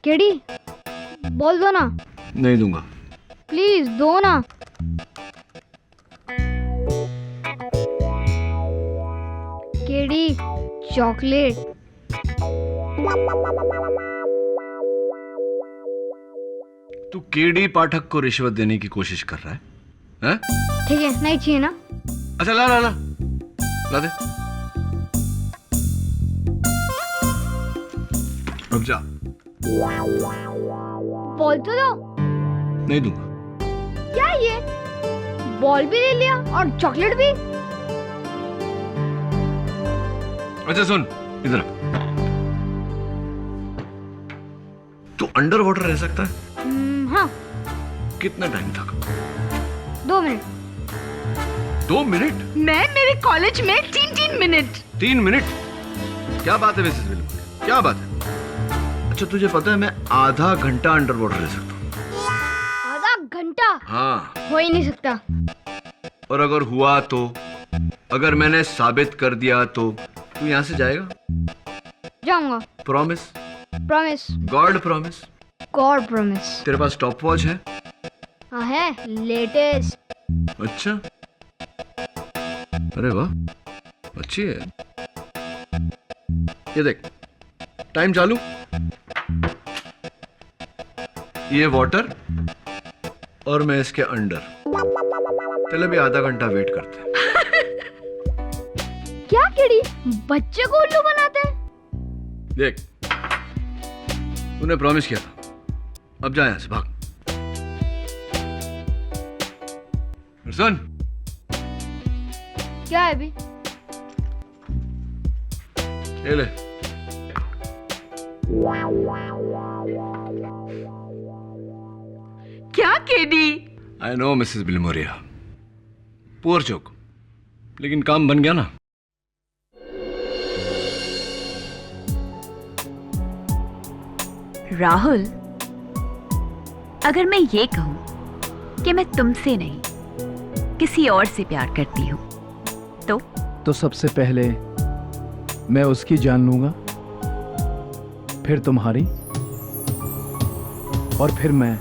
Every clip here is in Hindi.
केडी, बोल दो ना। नहीं दूंगा। प्लीज दो ना। KD, chocolate. तू केडी पाठक को रिश्वत देने की कोशिश कर रहा है? हैं? ठीक है, नहीं चाहिए ना। अच्छा ला ला ला ला दे। अब जा। बॉल तो दो। नहीं दूंगा। क्या ये, बॉल भी ले लिया और चॉकलेट भी? अच्छा सुन इधर। तू अंडर वाटर रह सकता है? हाँ। कितना टाइम तक? 2 मिनट। 2 मिनट? मैं मेरे कॉलेज में 3 मिनट। 3 मिनट? क्या बात है मिसेस विल्मर, क्या बात है? अच्छा तुझे पता है मैं आधा घंटा अंडर वाटर रह सकता हूँ। आधा घंटा? हाँ। हो ही नहीं सकता। और अगर हुआ तो, अगर मैंने साबित कर दिया तो तू यहाँ से जाएगा? जाऊंगा। Promise? Promise. God promise? God promise. तेरे पास स्टॉप वॉच है? हाँ है, लेटेस्ट। अच्छा, अरे वाह, अच्छी है। ये देख, टाइम चालू, ये वाटर और मैं इसके अंडर। चल अभी आधा घंटा वेट करते हैं। क्या केडी, बच्चे को उल्लू बनाते हैं? देख, तूने प्रॉमिस किया था, अब जा यहां से, भाग। सुन। क्या है अभी? ये ले। क्या KD? I know Mrs Bilimoria, poor joke, लेकिन काम बन गया ना। राहुल, अगर मैं ये कहूं कि मैं तुमसे नहीं किसी और से प्यार करती हूं तो सबसे पहले मैं उसकी जान लूंगा, फिर तुम्हारी, और फिर मैं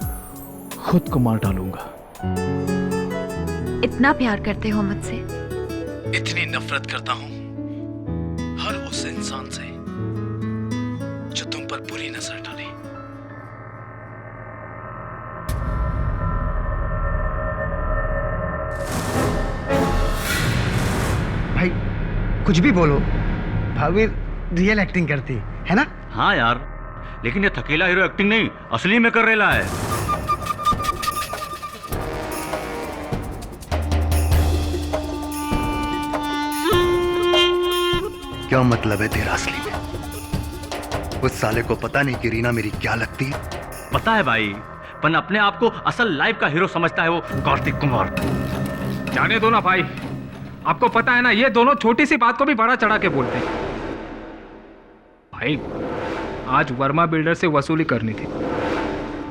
खुद को मार डालूंगा। इतना प्यार करते हो मुझसे? इतनी नफरत करता हूं हर उस इंसान से जो तुम पर बुरी नजर डाले। भाई कुछ भी बोलो, भाभी रियल एक्टिंग करती है ना? हाँ यार, लेकिन ये थकेला हीरो एक्टिंग नहीं, असली में कर रेला है। क्या मतलब है तेरा असली में? उस साले को पता नहीं कि रीना मेरी क्या लगती है? पता है भाई, पर अपने आप को असल लाइफ का हीरो समझता है वो कार्तिक कुमार। जाने दो ना भाई, आपको पता है ना, ये दोनों छोटी सी बात को भी बड़ा चढ़ा के बोलते हैं। भाई आज वर्मा बिल्डर से वसूली करनी थी,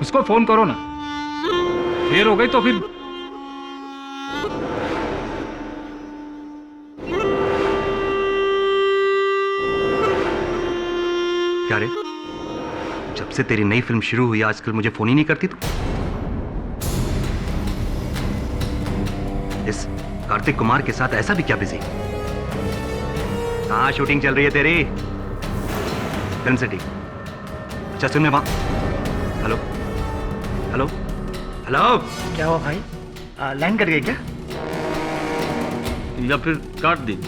उसको फोन करो ना। देर हो गई तो फिर क्या रे, जब से तेरी नई फिल्म शुरू हुई आजकल मुझे फोन ही नहीं करती तू? इस कार्तिक कुमार के साथ ऐसा भी क्या बिजी? कहाँ शूटिंग चल रही है तेरी? Film city. अच्छा सुन, मैं वहां। Hello hello hello. क्या हुआ भाई, लाइन कट गई क्या? या फिर काट दी?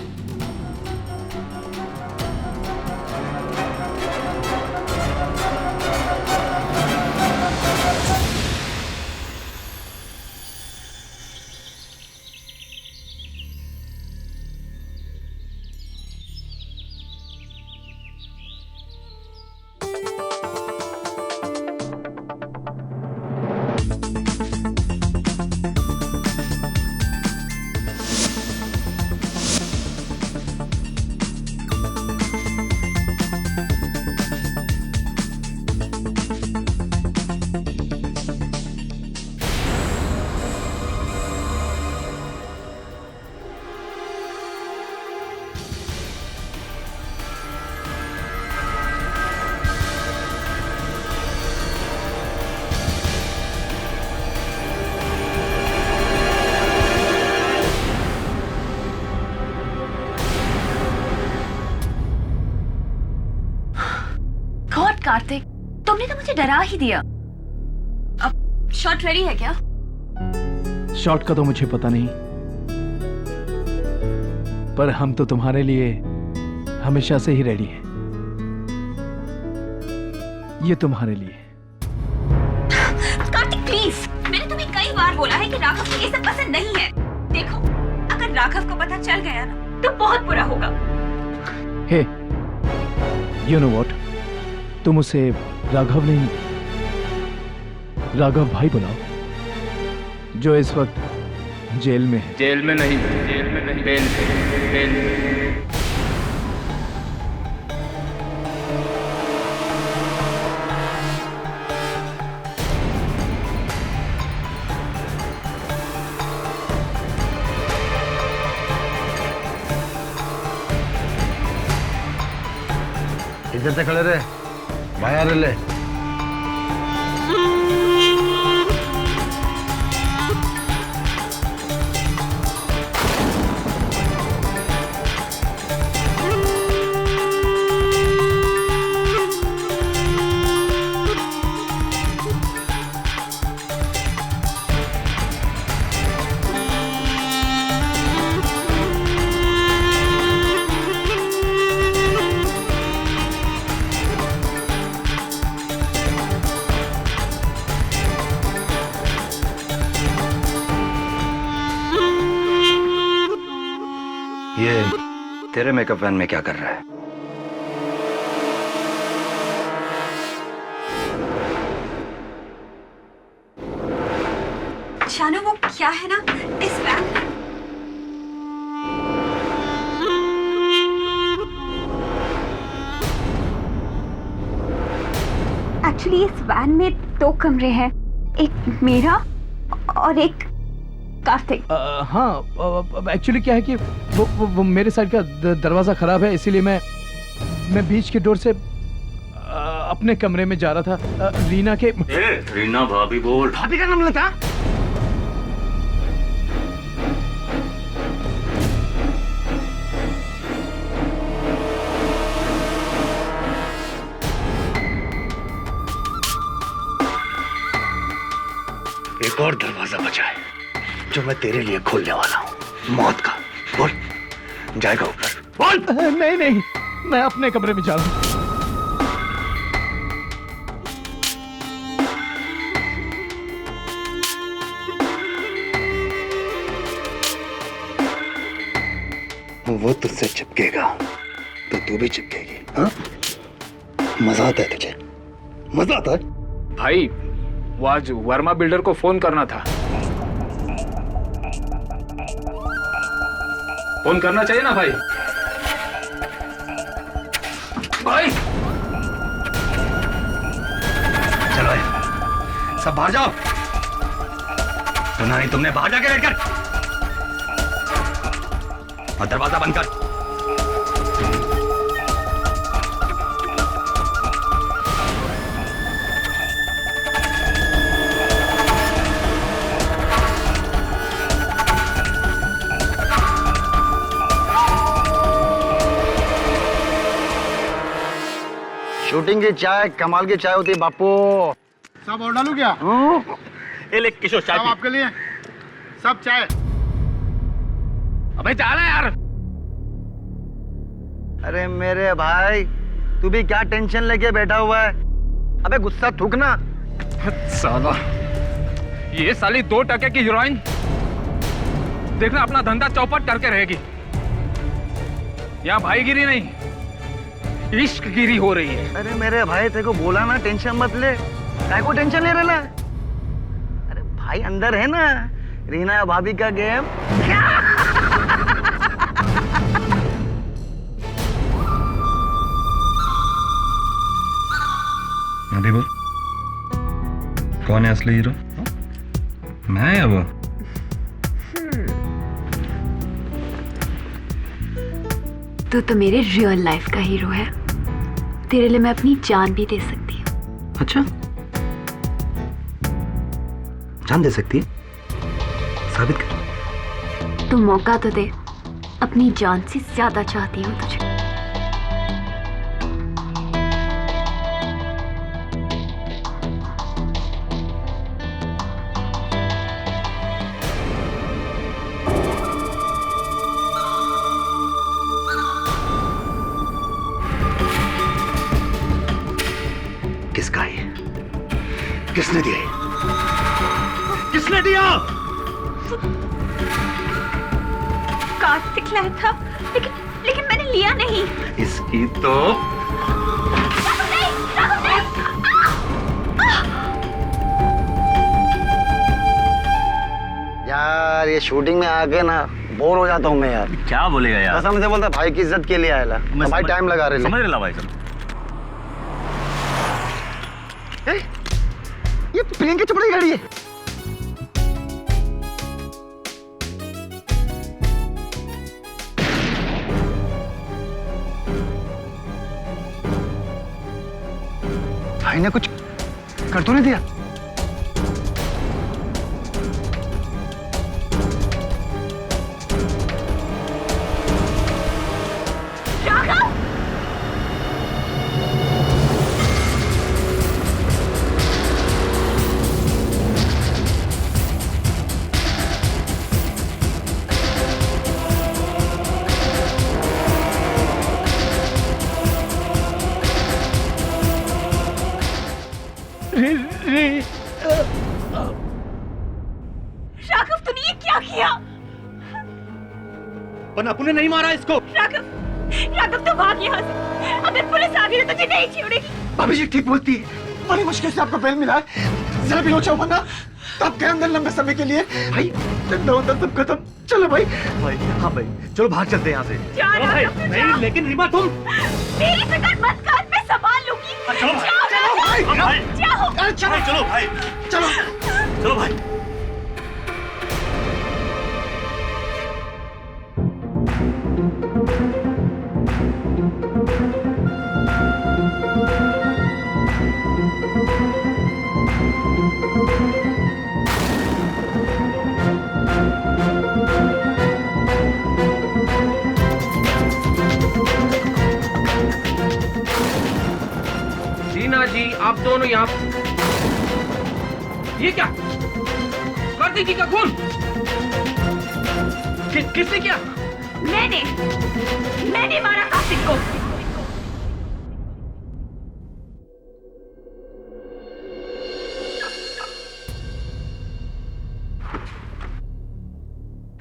तुमने तो मुझे डरा ही दिया। अब शॉट रेडी है क्या? शॉट का तो मुझे पता नहीं, पर हम तो तुम्हारे लिए हमेशा से ही रेडी हैं। ये तुम्हारे लिए। कार्तिक प्लीज, मैंने तुम्हें कई बार बोला है कि राघव को ये सब पसंद नहीं है। देखो, अगर राघव को पता चल गया ना तो बहुत बुरा होगा। हे, यू नो व्हाट, तुम उसे राघव नहीं, राघव भाई बुलाओ, जो इस वक्त जेल में है। जेल में नहीं, जेल में नहीं, बेल में, बेल में। इधर से खड़े रहे, बाहर ले। ये तेरे मेकअप वैन में क्या कर रहा है? शानू, वो क्या है ना इस वैन में? एक्चुअली इस वैन में 2 कमरे हैं, एक मेरा और एक कार्तिक। हाँ, एक्चुअली क्या है कि वो मेरे साइड का दरवाजा खराब है, इसीलिए मैं बीच के डोर से अपने कमरे में जा रहा था। रीना के रीना भाभी बोल। भाभी का नाम लेता? एक और दरवाजा बचा है जो मैं तेरे लिए खोलने वाला हूँ, मौत का। बोल, जाएगा ऊपर? बोल। नहीं, मैं अपने कमरे में जा रहा हूँ। वो तुझसे चिपकेगा तो तू भी चिपकेगी। हाँ, मजा आता है तुझे? मजा आता है? भाई, वो आज वर्मा बिल्डर को फोन करना था। फोन करना चाहिए ना भाई? भाई चलो सब बाहर जाओ। सुना नहीं तुमने? बाहर जाके बैठ कर और दरवाजा बंद कर। शूटिंग की चाय कमाल की चाय होती है बापू। सब और डालू क्या? ये ले किशोर चाय सब पी। आपके लिए, सब चाय। अबे जा रहा है यार। अरे मेरे भाई, तू भी क्या टेंशन लेके बैठा हुआ है? अबे गुस्सा थूकना। साला, ये साली 2 टके की हीरोइन देखना अपना धंधा चौपट करके रहेगी। यहाँ भाईगिरी नहीं, इश्कगिरी हो रही है। अरे मेरे भाई, तेरे को बोला ना टेंशन मत ले। काय को टेंशन ले रहा? अरे भाई अंदर है ना रीना भाभी का गेम। अभी बोल, कौन है असली हीरो? मैं या वो? तू तो मेरे रियल लाइफ का हीरो है। तेरे लिए मैं अपनी जान भी दे सकती हूँ। अच्छा, जान दे सकती है? साबित कर। तू मौका तो दे। अपनी जान से ज्यादा चाहती हूँ तुझे। किसने दिया? किसने दिया? कार्तिक लाया था, लेकिन मैंने लिया नहीं। इसकी तो यार ये शूटिंग में आके ना बोर हो जाता हूँ मैं यार। क्या बोलेगा यार? कसम से बोलता भाई की इज्जत के लिए आया तो भाई टाइम लगा रहे समझ रहे भाई सब। ये प्रियंका चोपड़ा की गाड़ी है। भाई ने कुछ कर तो नहीं दिया? राघव, तूने ये क्या किया? पर अपू ने नहीं मारा इसको। राघव तो भाग यहाँ से। अगर पुलिस आ गई तो तुझे नहीं छोड़ेगी। भाभी जी ठीक बोलती है, बड़ी मुश्किल से आपको बेल मिला है। जरा भी लोचा वरना तब गए अंदर लंबे समय के लिए। भाई अंदर सब खत्म। चलो भाई। भाई हाँ भाई, चलो भाग चलते हैं यहाँ से। चलो भाई, नहीं लेकिन रीमा तुम। मेरी फिक्र मत कर, मैं संभाल लूंगी। चलो भाई। चलो भाई। चलो चलो भाई। चलो चलो भाई। रीना जी, आप दोनों यहाँ। ये क्या? कार्तिक जी का खून? किसने किया? मैंने मारा कार्तिक को।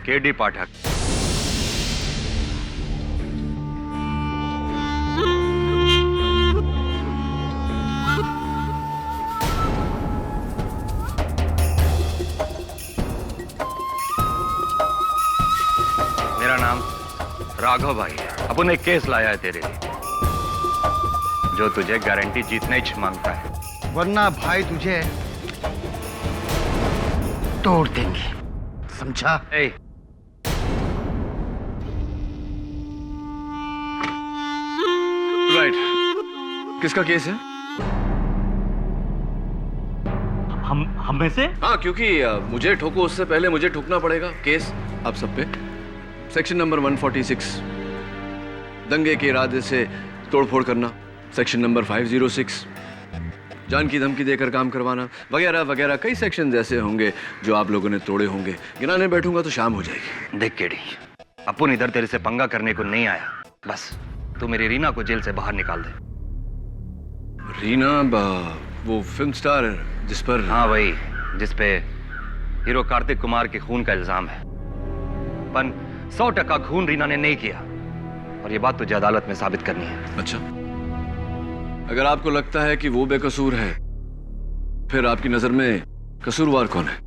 केडी पाठक। मेरा नाम राघव भाई है। अपन एक केस लाया है तेरे लिए, जो तुझे गारंटी जीतना ही मांगता है, वरना भाई तुझे तोड़ देंगे, समझा? राइट। किसका केस है? हम में से? हाँ, क्योंकि मुझे ठोको उससे पहले मुझे ठोकना पड़ेगा। केस आप सब पे सेक्शन नंबर 146, दंगे के इरादे से तोड़फोड़ करना। सेक्शन नंबर 506, जान की धमकी देकर काम करवाना, वगैरह वगैरह कई सेक्शन ऐसे होंगे जो आप लोगों ने तोड़े होंगे। गिनाने बैठूंगा तो शाम हो जाएगी। देख केडी, अपन इधर तेरे से पंगा करने को नहीं आया। बस तू मेरी रीना को जेल से बाहर निकाल दे। रीना वो फिल्म स्टार जिस पर? हाँ वही, जिस पे हीरो कार्तिक कुमार के खून का इल्जाम है। पर 100% खून रीना ने नहीं किया, और ये बात तुझे अदालत में साबित करनी है। अच्छा, अगर आपको लगता है कि वो बेकसूर है, फिर आपकी नजर में कसूरवार कौन है?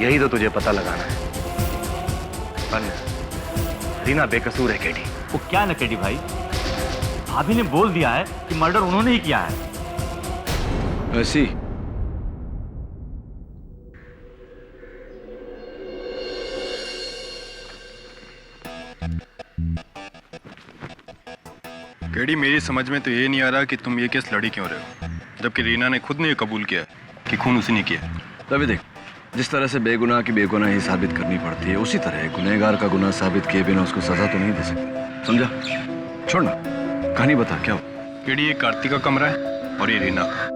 यही तो तुझे पता लगाना है। पर रीना बेकसूर है केडी। वो क्या न केडी भाई, भाभी ने बोल दिया है कि मर्डर उन्होंने ही किया है। ऐसी केडी, मेरी समझ में तो ये नहीं आ रहा कि तुम ये केस लड़ी क्यों रहे हो, जबकि रीना ने खुद ने ये कबूल किया कि खून उसी ने किया। तभी देख, जिस तरह से बेगुनाह की बेगुनाही साबित करनी पड़ती है, उसी तरह गुनहगार का गुनाह साबित किए बिना उसको सजा तो नहीं दे सकते। समझा? छोड़ना। कहानी बता, क्या हो? केडी ये कार्तिक का कमरा है और ये रीना का।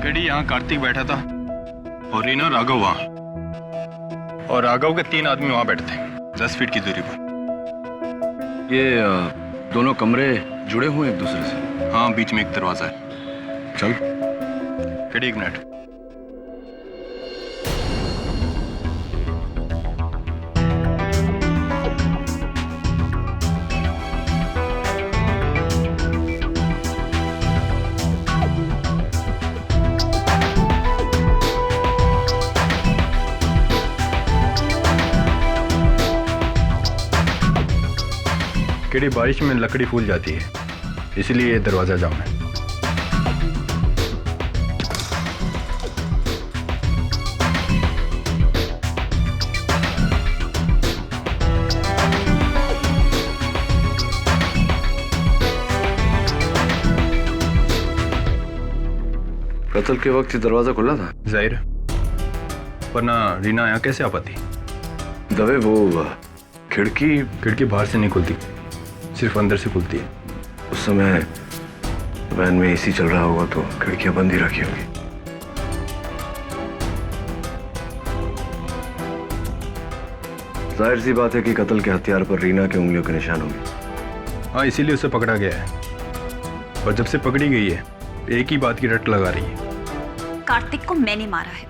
केडी यहाँ कार्तिक बैठा था और रीना राघव वहां, और राघव के 3 आदमी वहां बैठे थे 10 फीट की दूरी पर। ये दोनों कमरे जुड़े हुए हैं एक दूसरे से? हाँ, बीच में एक दरवाजा है। चल। केडी एक मिनट। केडी बारिश में लकड़ी फूल जाती है, इसलिए ये दरवाजा जाम है। कत्ल के वक्त ये दरवाजा खुला था? जाहिर है, वरना रीना यहाँ कैसे आ पाती? दवे वो खिड़की बाहर से नहीं खुलती, सिर्फ अंदर से खुलती है। उस समय वैन में एसी चल रहा होगा तो खिड़कियां बंद ही रखी होगी। जाहिर सी बात है कि कत्ल के हथियार पर रीना के उंगलियों के निशान होंगे। हाँ, इसीलिए उसे पकड़ा गया है। और जब से पकड़ी गई है, एक ही बात की रट लगा रही है। कार्तिक को मैंने मारा है।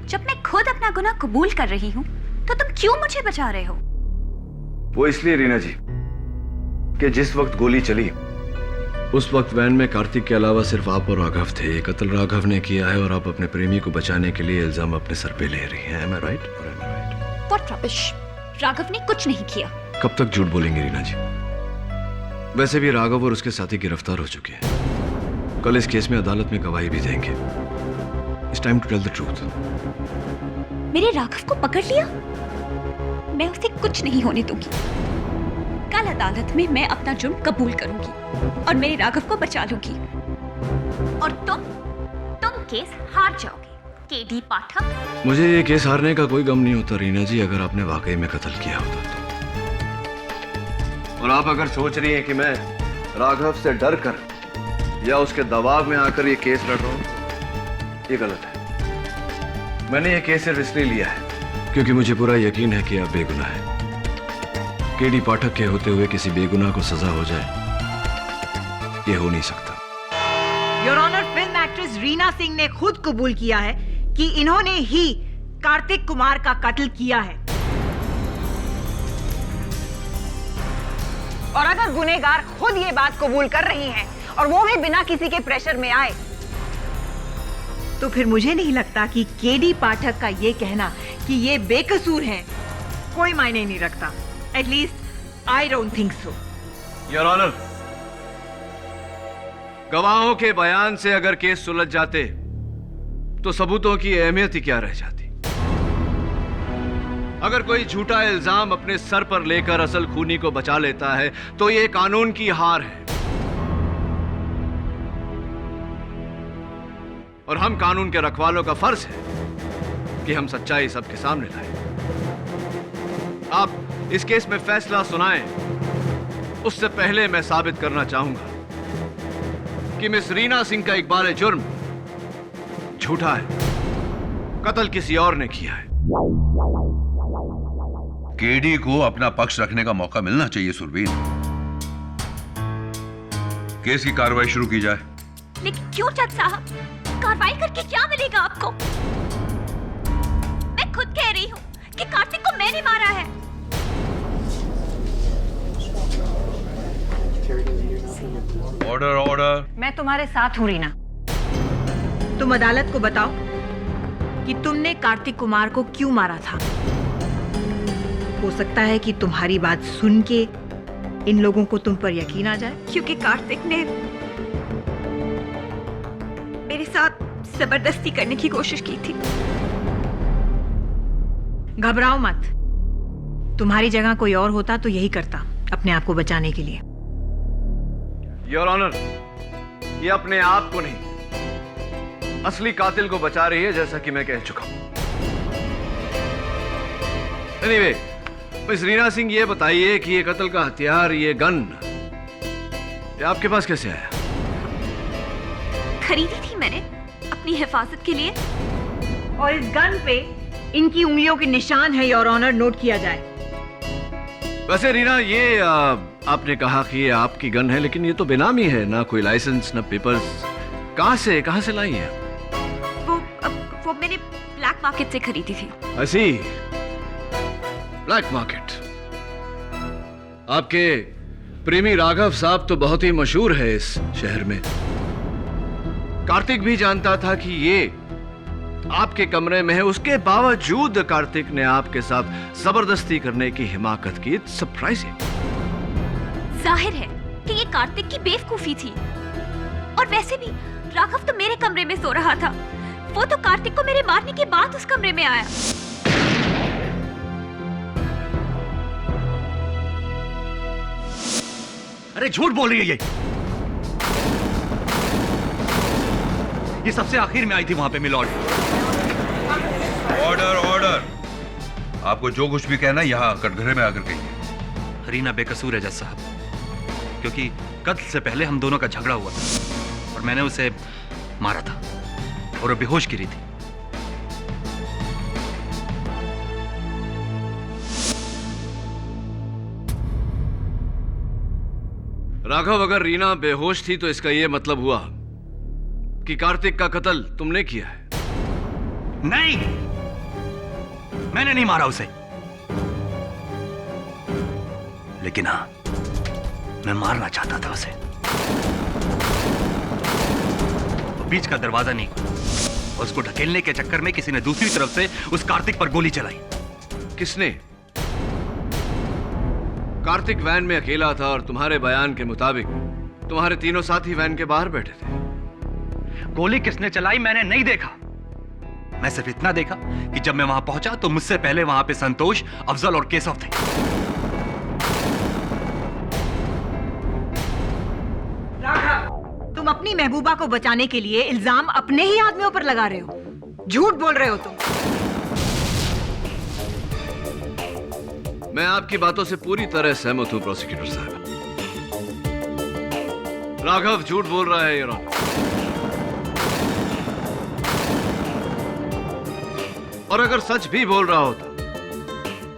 जब मैं खुद अपना गुनाह कबूल कर रही हूँ तो तुम क्यों मुझे बचा रहे हो? वो इसलिए रीना जी कि जिस वक्त गोली चली उस वक्त वैन में कार्तिक के अलावा सिर्फ आप और राघव थे। ये कत्ल राघव ने किया है और आप अपने प्रेमी को बचाने के लिए इल्जाम अपने सर पे ले रही हैं। Am I right? What rubbish? Raghav ने कुछ नहीं किया। कब तक झूठ बोलेंगे रीना जी? वैसे भी राघव और उसके साथी गिरफ्तार हो चुके हैं। कल इस केस में अदालत में गवाही भी देंगे। It's time to tell the truth. मेरे राघव को पकड़ लिया? मैं उसे कुछ नहीं होने दूंगी। कल अदालत में मैं अपना जुर्म कबूल करूंगी और मेरे राघव को बचा लूंगी। और तुम केस हार जाओगे, केडी पाठक। मुझे ये केस हारने का कोई गम नहीं होता रीना जी, अगर आपने वाकई में कत्ल किया होता तो। और आप अगर सोच रही हैं कि मैं राघव से डर कर या उसके दबाव में आकर ये केस लड़ रहा हूं, ये गलत है। मैंने ये केस सिर्फ इसलिए लिया है क्योंकि मुझे पूरा यकीन है कि आप बेगुनाह हैं। केडी पाठक के होते हुए किसी बेगुनाह को सजा हो जाए, ये हो नहीं सकता। Your honour, film actress Reena Singh ने खुद कबूल किया है कि इन्होंने ही कार्तिक कुमार का कत्ल किया है। और अगर गुनहगार खुद ये बात कबूल कर रही हैं और वो भी बिना किसी के प्रेशर में आए, तो फिर मुझे नहीं लगता कि केडी पाठक का ये कहना कि ये बेकसूर हैं कोई मायने नहीं रखता। At least I don't think so. Your honour, गवाहों के बयान से अगर केस सुलझ जाते तो सबूतों की अहमियत ही क्या रह जाती। अगर कोई झूठा इल्जाम अपने सर पर लेकर असल खूनी को बचा लेता है तो ये कानून की हार है और हम कानून के रखवालों का फर्ज है कि हम सच्चाई सबके सामने लाएं। आप इस केस में फैसला सुनाएं, उससे पहले मैं साबित करना चाहूंगा कि मिस रीना सिंह का इकबाल जुर्म झूठा है, कत्ल किसी और ने किया है। केडी को अपना पक्ष रखने का मौका मिलना चाहिए सुरवीर। केस की कार्रवाई शुरू की जाए। लेकिन क्यों जज साहब? कार्रवाई करके क्या मिलेगा आपको? मैं खुद कह रही हूँ कि कार्तिक को मैंने मारा है। Order order. मैं तुम्हारे साथ हूं रीना। तुम अदालत को बताओ कि तुमने कार्तिक कुमार को क्यों मारा था। हो सकता है कि तुम्हारी बात सुन के इन लोगों को तुम पर यकीन आ जाए। क्योंकि कार्तिक ने मेरे साथ जबरदस्ती करने की कोशिश की थी। घबराओ मत, तुम्हारी जगह कोई और होता तो यही करता अपने आप को बचाने के लिए। योर ऑनर, ये अपने आप को नहीं, असली कातिल को बचा रही है, जैसा कि मैं कह चुका हूं। एनीवे, मिस रीना सिंह, ये बताइए कि ये कत्ल का हथियार, ये गन, ये आपके पास कैसे आया? खरीदी थी मैंने अपनी हिफाजत के लिए। और इस गन पे इनकी उंगलियों के निशान है, योर ऑनर, नोट किया जाए। वैसे रीना, ये आपने कहा कि ये आपकी गन है, लेकिन ये तो बेनामी है, ना कोई लाइसेंस ना पेपर्स। कहां से लाई है? वो मैंने ब्लैक मार्केट से खरीदी थी। ऐसी ब्लैक मार्केट? आपके प्रेमी राघव साहब तो बहुत ही मशहूर है इस शहर में। कार्तिक भी जानता था कि ये आपके कमरे में है, उसके बावजूद कार्तिक ने आपके साथ जबरदस्ती करने की हिमाकत की। It's surprising. जाहिर है कि ये कार्तिक की बेवकूफी थी। और वैसे भी राघव तो मेरे कमरे में सो रहा था। वो तो कार्तिक को मेरे मारने के बाद उस कमरे में आया। अरे झूठ बोल रही है ये सबसे आखिर में आई थी वहां पे मिलॉर्ड। ऑर्डर। आपको जो कुछ भी कहना यहां कटघरे में आकर कहिए। रीना बेकसूर है जज साहब, क्योंकि कत्ल से पहले हम दोनों का झगड़ा हुआ था और मैंने उसे मारा था और वो बेहोश गिरी थी। राघव, अगर रीना बेहोश थी तो इसका यह मतलब हुआ कि कार्तिक का कत्ल तुमने किया है? नहीं, मैंने नहीं मारा उसे, लेकिन हां, मैं मारना चाहता था उसे। बीच का दरवाजा नहीं खुला और उसको ढकेलने के चक्कर में किसी ने दूसरी तरफ से उस कार्तिक पर गोली चलाई। किसने? कार्तिक वैन में अकेला था और तुम्हारे बयान के मुताबिक तुम्हारे तीनों साथी वैन के बाहर बैठे थे। गोली किसने चलाई मैंने नहीं देखा। मैं सिर्फ इतना देखा कि जब मैं वहां पहुंचा तो मुझसे पहले वहां पे संतोष, अफजल और केशव थे। राघव, तुम अपनी महबूबा को बचाने के लिए इल्जाम अपने ही आदमियों पर लगा रहे हो। झूठ बोल रहे हो तुम। मैं आपकी बातों से पूरी तरह सहमत हूं प्रोसिक्यूटर साहब। राघव झूठ बोल रहा है, योर ऑनर। और अगर सच भी बोल रहा होता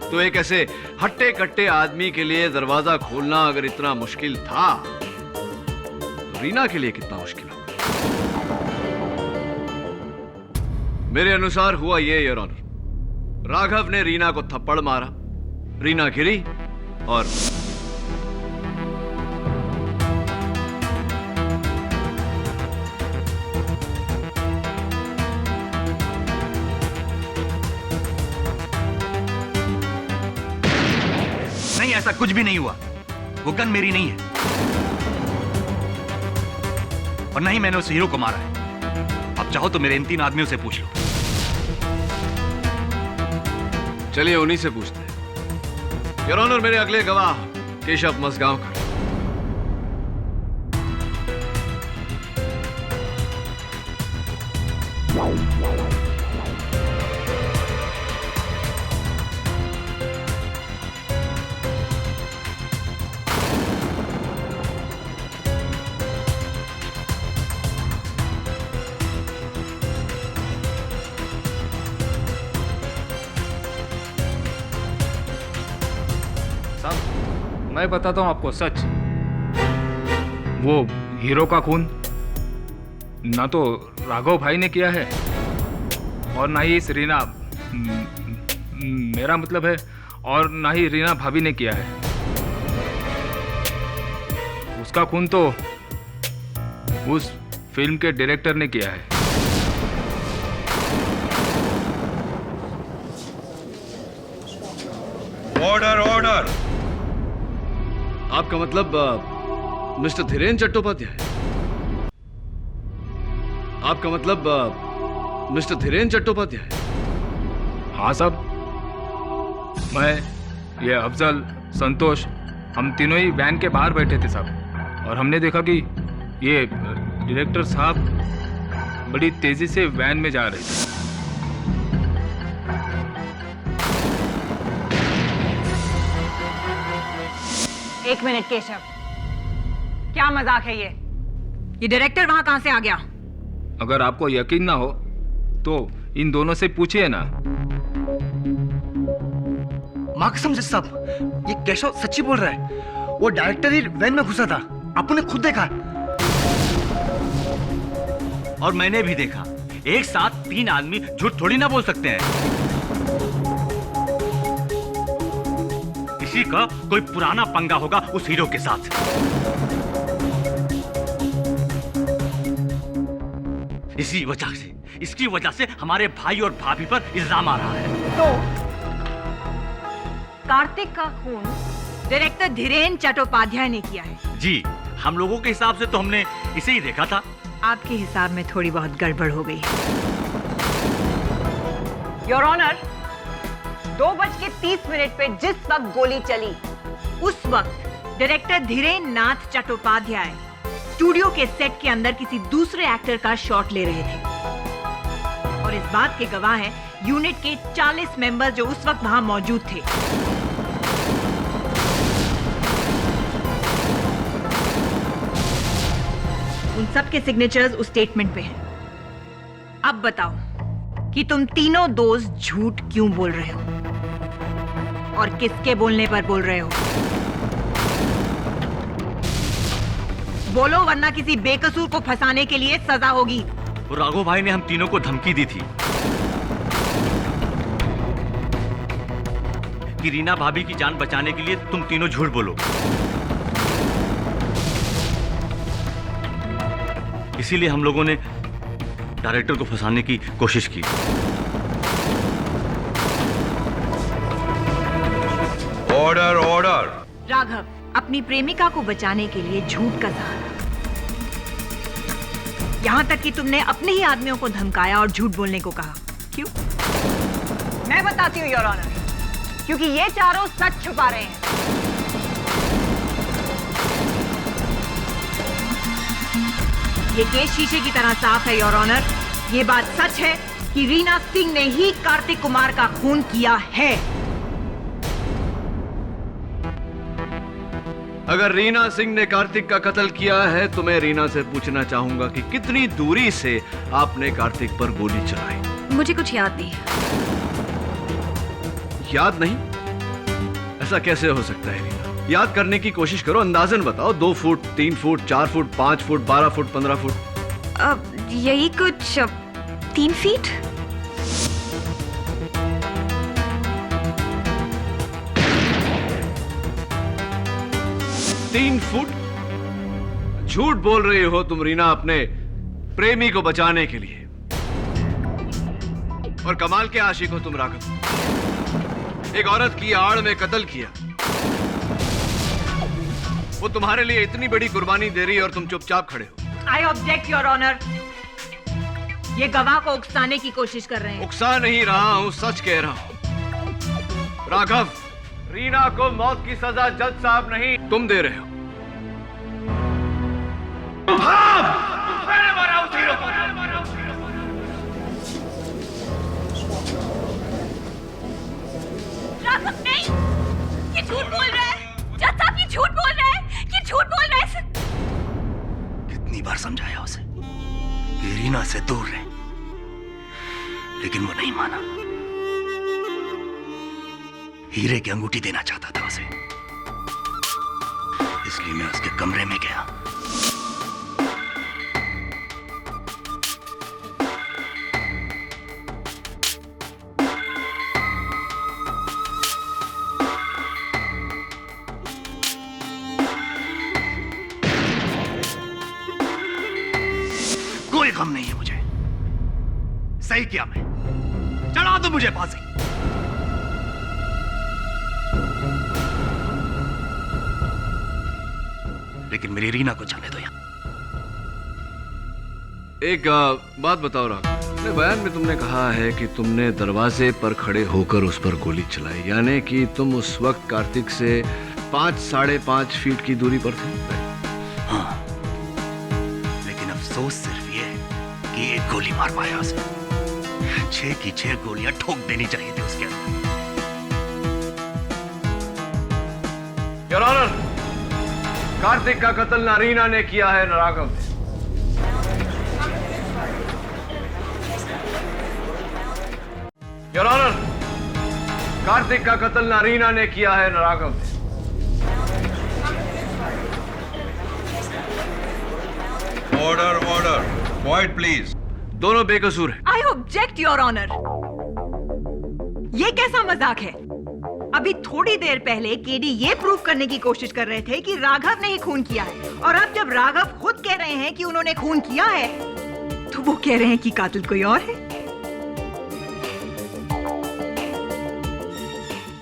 तो एक ऐसे हट्टे कट्टे आदमी के लिए दरवाजा खोलना अगर इतना मुश्किल था तो रीना के लिए कितना मुश्किल होगा। मेरे अनुसार हुआ ये, योर ऑनर। राघव ने रीना को थप्पड़ मारा, रीना गिरी और नहीं, ऐसा कुछ भी नहीं हुआ। वो गन मेरी नहीं है और नहीं मैंने उस हीरो को मारा है। अब चाहो तो मेरे इन 3 आदमियों से पूछ लो। चलिए उन्हीं से पूछते हैं। योर ऑनर, मेरे अगले गवाह केशव मसगांवकर। मैं बताता हूं आपको सच। वो हीरो का खून ना तो राघव भाई ने किया है और ना ही इस रीना, मेरा मतलब है, और ना ही रीना भाभी ने किया है। उसका खून तो उस फिल्म के डायरेक्टर ने किया है। ऑर्डर। आपका मतलब मिस्टर धीरेन्द्र चट्टोपाध्याय? आपका मतलब मिस्टर धीरेन्द्र चट्टोपाध्याय? हाँ साहब, मैं, ये अफजल, संतोष, हम तीनों ही वैन के बाहर बैठे थे साहब, और हमने देखा कि ये डायरेक्टर साहब बड़ी तेजी से वैन में जा रहे थे। एक मिनट केशव, क्या मजाक है ये डायरेक्टर वहां कहां से आ गया? अगर आपको यकीन ना हो तो इन दोनों से पूछिए ना। माँ कसम से साहब, ये केशव सच्ची बोल रहा है। वो डायरेक्टर ही वैन में घुसा था, आपने खुद देखा। और मैंने भी देखा। एक साथ 3 आदमी झूठ थोड़ी ना बोल सकते हैं। किसी का कोई पुराना पंगा होगा उस हीरो के साथ। इसकी वजह से हमारे भाई और भाभी पर इल्जाम आ रहा है। तो कार्तिक का खून डायरेक्टर धीरेन चट्टोपाध्याय ने किया है। जी, हम लोगों के हिसाब से तो हमने इसे ही देखा था। आपके हिसाब में थोड़ी बहुत गड़बड़ हो गई। योर ऑनर, 2:30 पे जिस वक्त गोली चली, उस वक्त डायरेक्टर धीरेन नाथ चट्टोपाध्याय स्टूडियो के सेट के अंदर किसी दूसरे एक्टर का शॉट ले रहे थे। और इस बात के गवाह हैं यूनिट के 40 मेंबर जो उस वक्त वहां मौजूद थे। उन सब के सिग्नेचर्स उस स्टेटमेंट पे हैं। अब बताओ कि तुम तीनों दोस्त झूठ क्यों बोल रहे हो और किसके बोलने पर बोल रहे हो? बोलो, वरना किसी बेकसूर को फंसाने के लिए सजा होगी। वो राघव भाई ने हम तीनों को धमकी दी थी कि रीना भाभी की जान बचाने के लिए तुम तीनों झूठ बोलो। इसीलिए हम लोगों ने डायरेक्टर को फंसाने की कोशिश की। Order order. राघव, अपनी प्रेमिका को बचाने के लिए झूठ का सहारा, यहां तक कि तुमने अपने ही आदमियों को धमकाया और झूठ बोलने को कहा। क्यों? मैं बताती हूँ योर ऑनर, क्योंकि ये चारों सच छुपा रहे हैं। ये केस शीशे की तरह साफ है योर ऑनर। ये बात सच है कि रीना सिंह ने ही कार्तिक कुमार का खून किया है। अगर रीना सिंह ने कार्तिक का कत्ल किया है तो मैं रीना से पूछना चाहूंगा कि कितनी दूरी से आपने कार्तिक पर गोली चलाई? मुझे कुछ याद नहीं। याद नहीं? ऐसा कैसे हो सकता है रीना? याद करने की कोशिश करो, अंदाजन बताओ। 2 foot, 3 foot, 4 foot, 5 foot, 12 foot, 15 foot? यही कुछ 3 फीट। तीन फुट? झूठ बोल रही हो तुम रीना अपने प्रेमी को बचाने के लिए। और कमाल के आशिक हो तुम राघव। एक औरत की आड़ में कत्ल किया। वो तुम्हारे लिए इतनी बड़ी कुर्बानी दे रही है और तुम चुपचाप खड़े हो। I object your honour. ये गवाह को उकसाने की कोशिश कर रहे हैं। उकसा नहीं रहा हूं, सच कह रहा हूं। राघव, रीना को मौत की सजा जज साहब नहीं तुम दे रहे हो। राघव नहीं, ये झूठ बोल रहा है। जज साहब, ये झूठ बोल रहा है, ये झूठ बोल रहा है। कितनी बार समझाया उसे कि रीना से दूर रहे, लेकिन वो नहीं माना। हीरे की अंगूठी देना चाहता था उसे, इसलिए मैं उसके कमरे में गया। कोई गम नहीं है मुझे। सही किया मैं। चढ़ा दो मुझे फांसी। लेकिन मेरी रीना को जाने दो यहाँ। एक बात बताओ राघव, अपने बयान में तुमने कहा है कि तुमने दरवाजे पर खड़े होकर उस पर गोली चलाई, यानी कि तुम उस वक्त कार्तिक से 5-5.5 फीट की दूरी पर थे। हाँ, लेकिन अफसोस सिर्फ ये है कि एक गोली मार पाया उसे। 6 की 6 गोलियां ठोक देनी चाहिए थी उसके अंदर। योर ऑनर, कार्तिक का कत्ल न रीना ने किया है न राघव ने। योर ऑनर, कार्तिक का कत्ल न रीना ने किया है न राघव ने। Order order, quiet please. दोनों बेकसूर हैं। I object your honour. ये कैसा मजाक है? अभी थोड़ी देर पहले केडी ये प्रूव करने की कोशिश कर रहे थे कि राघव ने ही खून किया है, और अब जब राघव खुद कह रहे हैं कि उन्होंने खून किया है, तो वो कह रहे हैं कि कातिल कोई और है।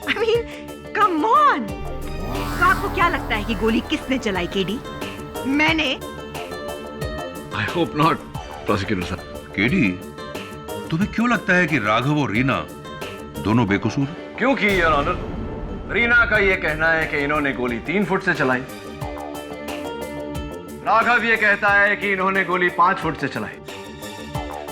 I mean, come on! तो आपको क्या लगता है कि गोली किसने चलाई केडी? मैंने? आई होप नॉट, प्रोसिक्यूटर साहब। केडी, तुम्हें क्यों लगता है कि राघव और रीना दोनों बेकसूर? क्योंकि योर ऑनर, रीना का यह कहना है कि इन्होंने गोली 3 फुट से चलाई। राघव ये कहता है कि इन्होंने गोली 5 फुट से चलाई।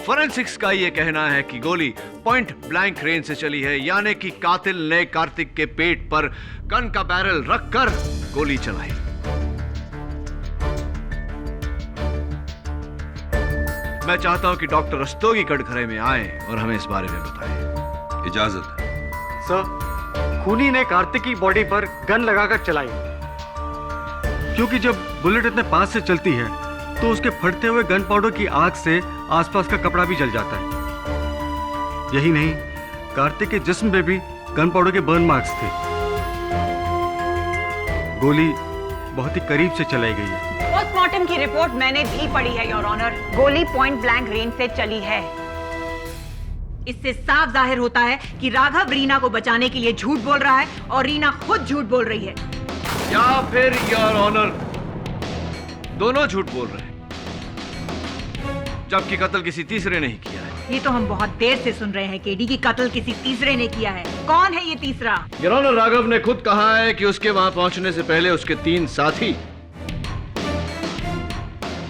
फोरेंसिक्स का यह कहना है कि गोली पॉइंट ब्लैंक रेंज से चली है, यानी कि कातिल ने कार्तिक के पेट पर गन का बैरल रखकर गोली चलाई। मैं चाहता हूं कि डॉक्टर रस्तोगी कटघरे में आए और हमें इस बारे में बताएं। इजाजत है। सर, खूनी ने कार्तिक की बॉडी पर गन लगाकर चलाई, क्योंकि जब बुलेट इतने पास से चलती है तो उसके फटते हुए गन पाउडर की आग से आसपास का कपड़ा भी जल जाता है। यही नहीं, कार्तिक के जिस्म पे भी गन पाउडर के बर्न मार्क्स थे। गोली बहुत ही करीब से चलाई गई है। पोस्टमार्टम की रिपोर्ट मैंने भी पढ़ी है योर ऑनर। गोली पॉइंट ब्लैंक रेंज से चली है। इससे साफ जाहिर होता है कि राघव रीना को बचाने के लिए झूठ बोल रहा है और रीना खुद झूठ बोल रही है। या फिर योर ऑनर, दोनों झूठ बोल रहे हैं, जबकि कत्ल किसी तीसरे ने ही किया है। ये तो हम बहुत देर से सुन रहे हैं केडी की कत्ल किसी तीसरे ने किया है। कौन है ये तीसरा? योर ऑनर, राघव ने खुद कहा है कि उसके वहां पहुंचने से पहले उसके 3 साथी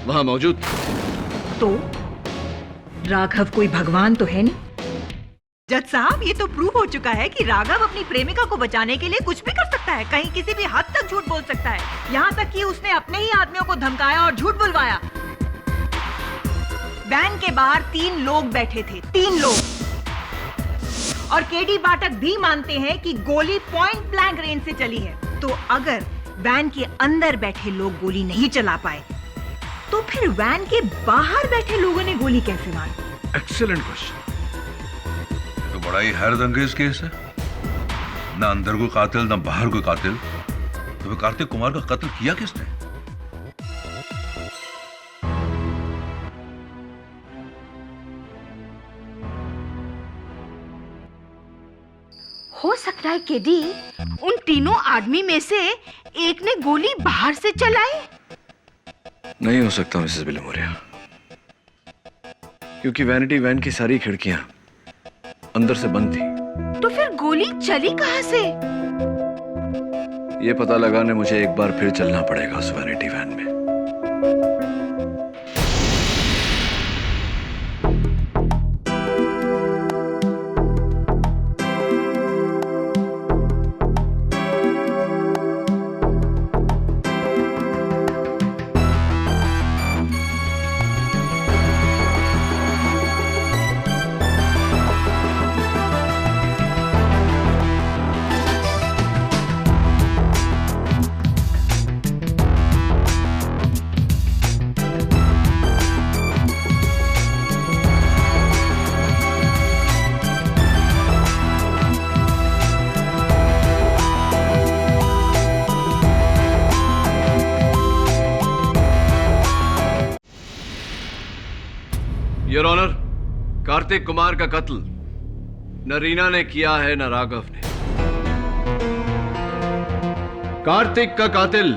वहां मौजूद थे। तो राघव कोई भगवान तो है नहीं। जज साहब, ये तो प्रूव हो चुका है कि राघव अपनी प्रेमिका को बचाने के लिए कुछ भी कर सकता है, कहीं किसी भी हद तक झूठ बोल सकता है। यहाँ तक कि उसने अपने ही आदमियों को धमकाया और झूठ बुलवाया। वैन के बाहर 3 लोग बैठे थे, 3 लोग, और केडी पाठक भी मानते हैं कि गोली पॉइंट ब्लैंक रेंज से चली है। तो अगर वैन के अंदर बैठे लोग गोली नहीं चला पाए, तो फिर वैन के बाहर बैठे लोगों ने गोली कैसे मारी? Excellent question. तो बड़ा ही हैरतअंगेज केस है। ना अंदर कोई कातिल, ना बाहर कोई कातिल। तो फिर कार्तिक कुमार का कत्ल किया किसने? हो सकता है केडी उन तीनों आदमी में से एक ने गोली बाहर से चलाई। नहीं हो सकता मिसेस बिलमोरिया, क्योंकि वैनिटी वैन की सारी खिड़कियां अंदर से बंद थी। तो फिर गोली चली कहां से? ये पता लगाने मुझे एक बार फिर चलना पड़ेगा उस वैनिटी वैन में। योर ऑनर, कार्तिक कुमार का कत्ल न रीना ने किया है न राघव ने। कार्तिक का कातिल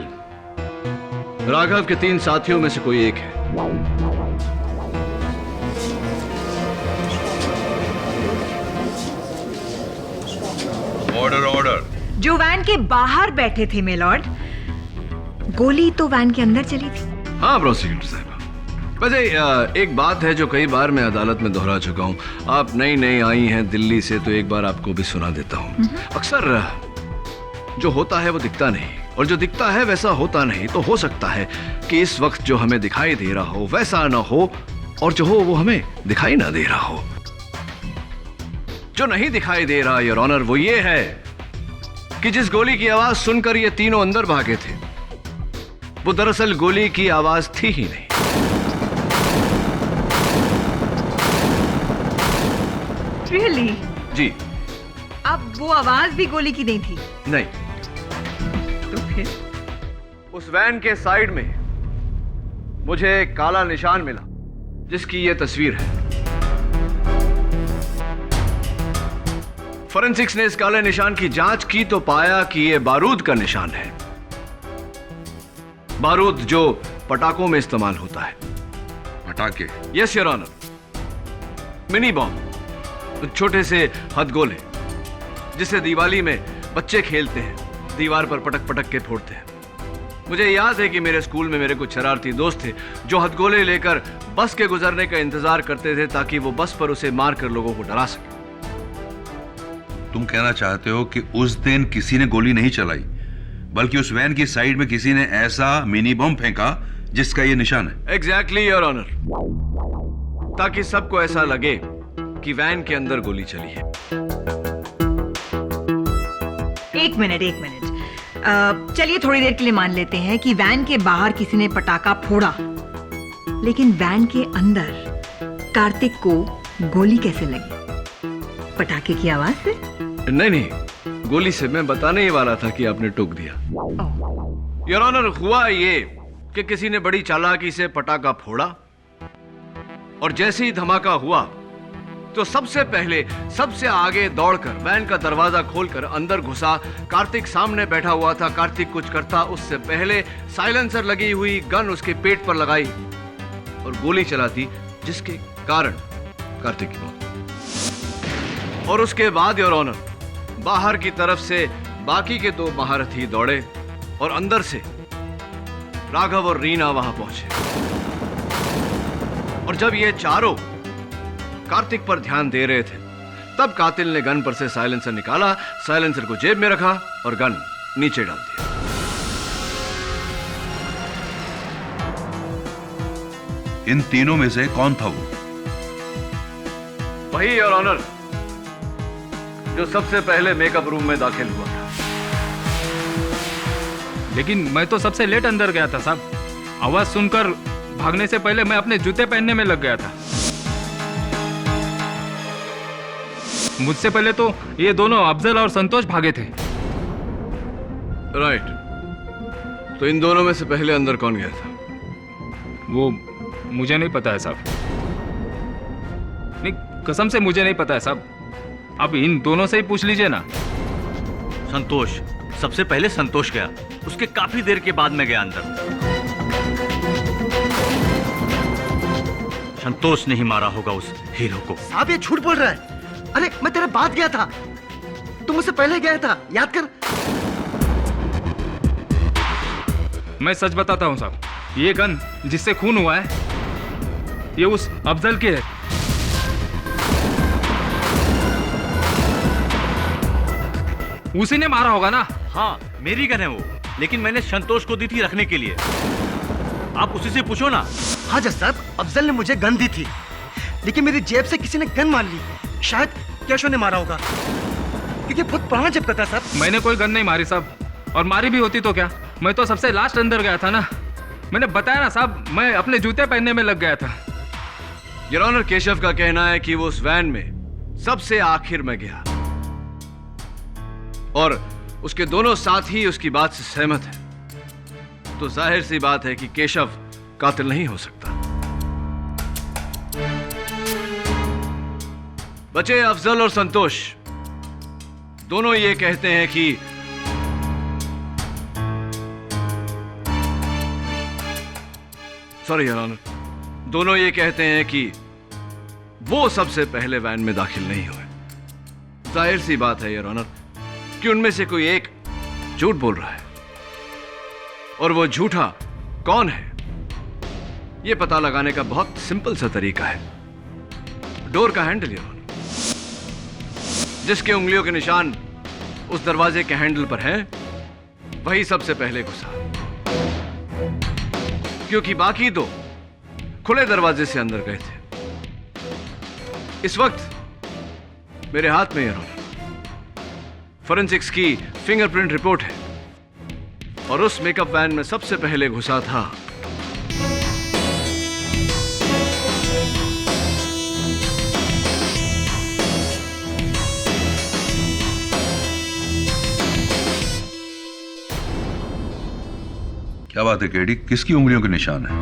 राघव के 3 साथियों में से कोई एक है। Order order. जो वैन के बाहर बैठे थे मेलॉर्ड, गोली तो वैन के अंदर चली थी। हाँ प्रोसिक्यूटर साहब, वैसे एक बात है जो कई बार मैं अदालत में दोहरा चुका हूं। आप नई नई आई हैं दिल्ली से, तो एक बार आपको भी सुना देता हूं। अक्सर जो होता है वो दिखता नहीं, और जो दिखता है वैसा होता नहीं, तो हो सकता है कि इस वक्त जो हमें दिखाई दे रहा हो वैसा ना हो, और जो हो वो हमें दिखाई ना दे रहा हो। जो नहीं दिखाई दे रहा योर ऑनर वो ये है कि जिस गोली की आवाज सुनकर ये तीनों अंदर भागे थे वो दरअसल गोली की आवाज थी ही नहीं। Really? जी अब वो आवाज भी गोली की नहीं थी? नहीं। तो फिर उस वैन के साइड में मुझे एक काला निशान मिला जिसकी ये तस्वीर है। फोरेंसिक्स ने इस काले निशान की जांच की तो पाया कि ये बारूद का निशान है। बारूद जो पटाखों में इस्तेमाल होता है। पटाखे? Yes your honour, mini bomb, छोटे से हथगोले जिसे दिवाली में बच्चे खेलते हैं, दीवार पर पटक पटक के फोड़ते हैं। मुझे याद है कि मेरे स्कूल में मेरे कुछ शरारती दोस्त थे जो हथगोले लेकर बस के गुजरने का इंतजार करते थे ताकि वो बस पर उसे मारकर लोगों को डरा सके। तुम कहना चाहते हो कि उस दिन किसी ने गोली नहीं चलाई बल्कि उस वैन की साइड में किसी ने ऐसा मिनी बम फेंका जिसका ये निशान है? एग्जैक्टली योर ऑनर, ताकि सबको ऐसा लगे कि वैन के अंदर गोली चली है। एक मिनट चलिए थोड़ी देर के लिए मान लेते हैं कि वैन के बाहर किसी ने पटाखा फोड़ा, लेकिन वैन के अंदर कार्तिक को गोली कैसे लगी? पटाखे की आवाज से? नहीं, गोली से। मैं बताने ही वाला था कि आपने टोक दिया। योर ऑनर, हुआ ये कि किसी ने बड़ी चालाकी से पटाखा फोड़ा और जैसे ही धमाका हुआ तो सबसे पहले सबसे आगे दौड़कर वैन का दरवाजा खोलकर अंदर घुसा। कार्तिक सामने बैठा हुआ था। कार्तिक कुछ करता उससे पहले साइलेंसर लगी हुई गन उसके पेट पर लगाई और गोली चला दी, जिसके कारण कार्तिक की मौत। और उसके बाद योर ऑनर, बाहर की तरफ से बाकी के दो महारथी दौड़े और अंदर से राघव और रीना वहां पहुंचे। और जब ये चारों कार्तिक पर ध्यान दे रहे थे तब कातिल ने गन पर से साइलेंसर निकाला, साइलेंसर को जेब में रखा और गन नीचे डाल दिया। इन तीनों में से कौन था वो? वही योर ऑनर जो सबसे पहले मेकअप रूम में दाखिल हुआ था। लेकिन मैं तो सबसे लेट अंदर गया था साहब। आवाज सुनकर भागने से पहले मैं अपने जूते पहनने में लग गया था। मुझसे पहले तो ये दोनों अफजल और संतोष भागे थे। राइट। तो इन दोनों में से पहले अंदर कौन गया था? वो मुझे नहीं पता है साहब। नहीं, कसम से मुझे नहीं पता है साहब। अब इन दोनों से ही पूछ लीजिए ना। संतोष, सबसे पहले संतोष गया, उसके काफी देर के बाद मैं गया अंदर। संतोष ने ही मारा होगा उस हीरो को। साहब ये झूठ बोल रहा है। अरे मैं तेरे बाद गया था, तुम मुझसे पहले गया था, याद कर। मैं सच बताता हूं साहब, ये गन जिससे खून हुआ है ये उस अफजल की है। उसी ने मारा होगा ना? हाँ, मेरी गन है वो, लेकिन मैंने संतोष को दी थी रखने के लिए। आप उसी से पूछो ना। हाँ जज साहब, अफजल ने मुझे गन दी थी, लेकिन मेरी जेब से किसी ने गन मार ली। शायद कैशो ने मारा होगा, क्योंकि बहुत पुराना जेब का था साहब। मैंने कोई गन नहीं मारी साहब, और मारी भी होती तो क्या, मैं तो सबसे लास्ट अंदर गया था ना। मैंने बताया ना साहब, मैं अपने जूते पहनने में लग गया था। योर ऑनर, केशव का कहना है कि वो उस वैन में सबसे आखिर में गया और उसके दोनों साथी उसकी बात से सहमत है। तो जाहिर सी बात है कि केशव कातिल नहीं हो सकता। बचे अफजल और संतोष, दोनों ये कहते हैं कि सॉरी योर ऑनर, दोनों ये कहते हैं कि वो सबसे पहले वैन में दाखिल नहीं हुए। जाहिर सी बात है योर ऑनर कि उनमें से कोई एक झूठ बोल रहा है, और वो झूठा कौन है ये पता लगाने का बहुत सिंपल सा तरीका है। डोर का हैंडल योर ऑनर, जिसके उंगलियों के निशान उस दरवाजे के हैंडल पर हैं, वही सबसे पहले घुसा, क्योंकि बाकी दो खुले दरवाजे से अंदर गए थे। इस वक्त मेरे हाथ में योर ऑनर फॉरेंसिक्स की फिंगरप्रिंट रिपोर्ट है, और उस मेकअप वैन में सबसे पहले घुसा था क्या बात है केडी, किसकी उंगलियों के निशान है?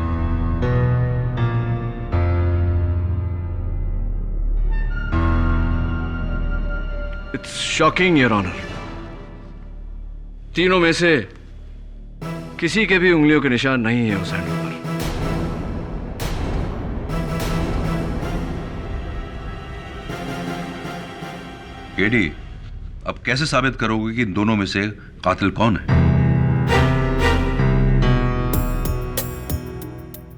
इट्स शॉकिंग योर ऑनर, तीनों में से किसी के भी उंगलियों के निशान नहीं है उस हैंडल पर। केडी, अब कैसे साबित करोगे कि इन दोनों में से कातिल कौन है?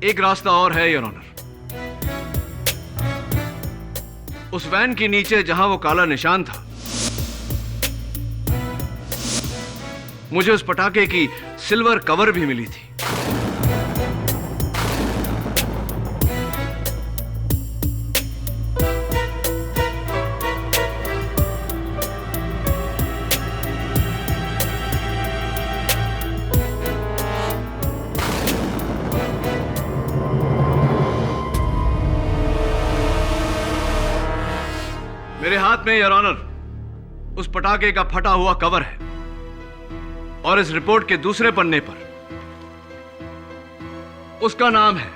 एक रास्ता और है योर ऑनर। उस वैन के नीचे जहां वो काला निशान था, मुझे उस पटाखे की सिल्वर कवर भी मिली थी। मेरे हाथ में योर ऑनर उस पटाखे का फटा हुआ कवर है, और इस रिपोर्ट के दूसरे पन्ने पर उसका नाम है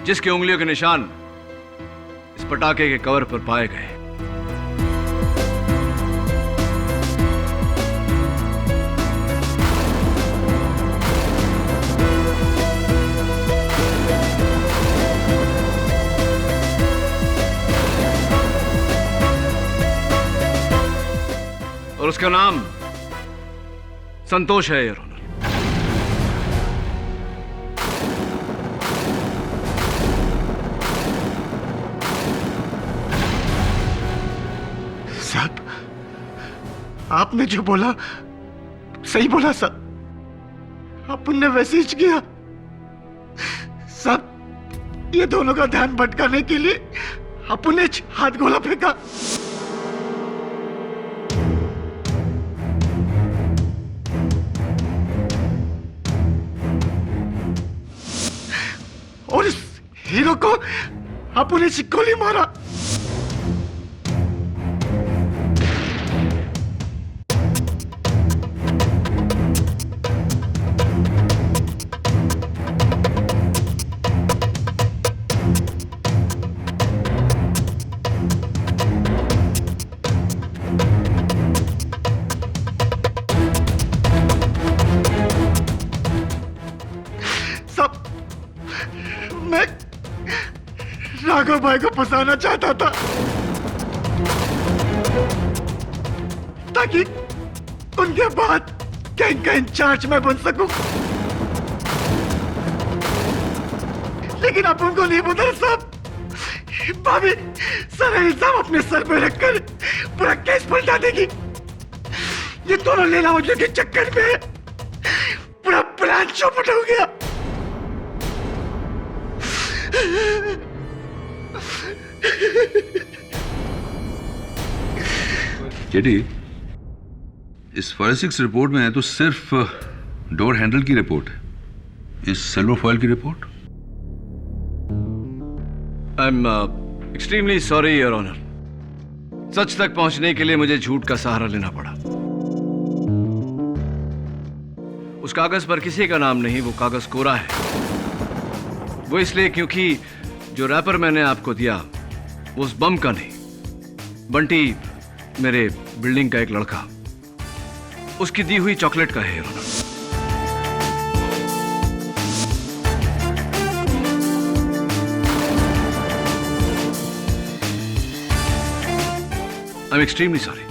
जिसके उंगलियों के निशान इस पटाखे के कवर पर पाए गए। और उसका नाम संतोष है योर ऑनर। साहब, आपने जो बोला सही बोला साहब, अपन ने वैसे ही किया साहब। ये दोनों का ध्यान भटकाने के लिए अपन ने हाथ गोला फेंका। और इस हीरो को अपन ने गोली मारा। मैं राघव भाई को फंसाना चाहता था ताकि उनके बाद गैंग का इंचार्ज मैं बन सकूं, लेकिन अब उनको नहीं पता साहब। भाभी सारा इल्जाम अपने सर पे रखकर पूरा केस पलटा देगी। ये दोनों लेला वजह के चक्कर में पूरा प्लान चौपट हो गया। जेडी, इस फॉरेंसिक्स रिपोर्ट में तो सिर्फ डोर हैंडल की रिपोर्ट है, इस सिल्वर फॉयल की report. I am extremely sorry your honour. सच तक पहुंचने के लिए मुझे झूठ का सहारा लेना पड़ा। उस कागज पर किसी का नाम नहीं, वो कागज कोरा है। वो इसलिए क्योंकि जो रैपर मैंने आपको दिया वो उस बम का नहीं, बंटी मेरे बिल्डिंग का एक लड़का, उसकी दी हुई चॉकलेट का है your honour. I am extremely sorry.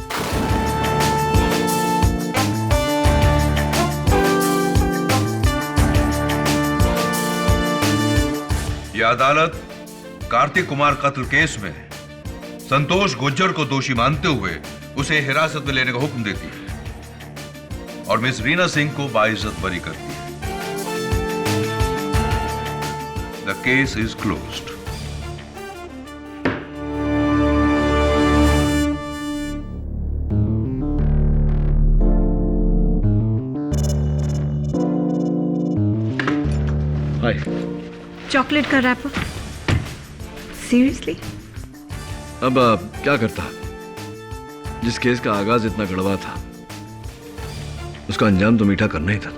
यह अदालत कार्तिक कुमार कत्ल केस में संतोष गुज्जर को दोषी मानते हुए उसे हिरासत में लेने का हुक्म देती है। और मिस रीना सिंह को बाइज्जत बरी करती है। The case is closed. Hi. Chocolate का रैपर। सीरियसली? अब क्या करता? जिस केस का आगाज इतना कड़वा था, उसका अंजाम तो मीठा करना ही था।